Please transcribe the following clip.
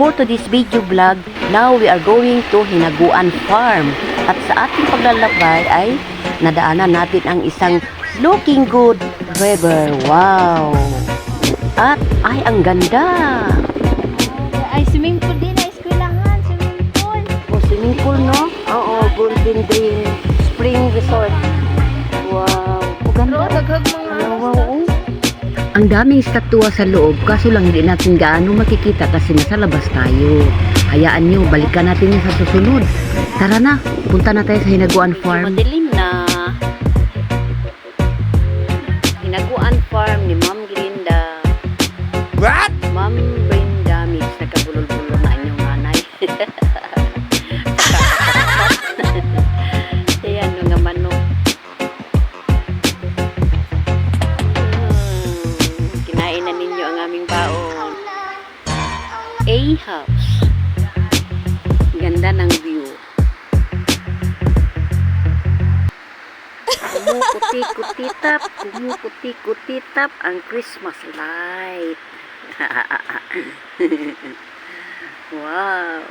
for today's video vlog, now we are going to Hinaguan Farm. At sa ating paglalakbay ay nadaanan natin ang isang looking good river. Wow! At ay ang ganda! Ay, swimming pool din. Ay, eskwelahan. Swimming pool. O, swimming pool, no? Oo, Golden Dream Spring Resort. Wow! O, ganda. Daghag mga Wow. Ang daming statua sa loob, kaso lang hindi natin gaano makikita kasi nasa labas tayo. Hayaan nyo, balikan natin yun sa susunod. Tara na, punta na tayo sa Hinaguan Farm. Madilim na. Hinaguan Farm ni Ma'am Glinda. What? Ma'am Brenda, mix nagkabulol-bulol na inyong nanay. Ayan, nga manok. Kinain na ninyo ang aming baon. A house. Ganda ng view. Kumukuti-kutitap ang Christmas light. Wow.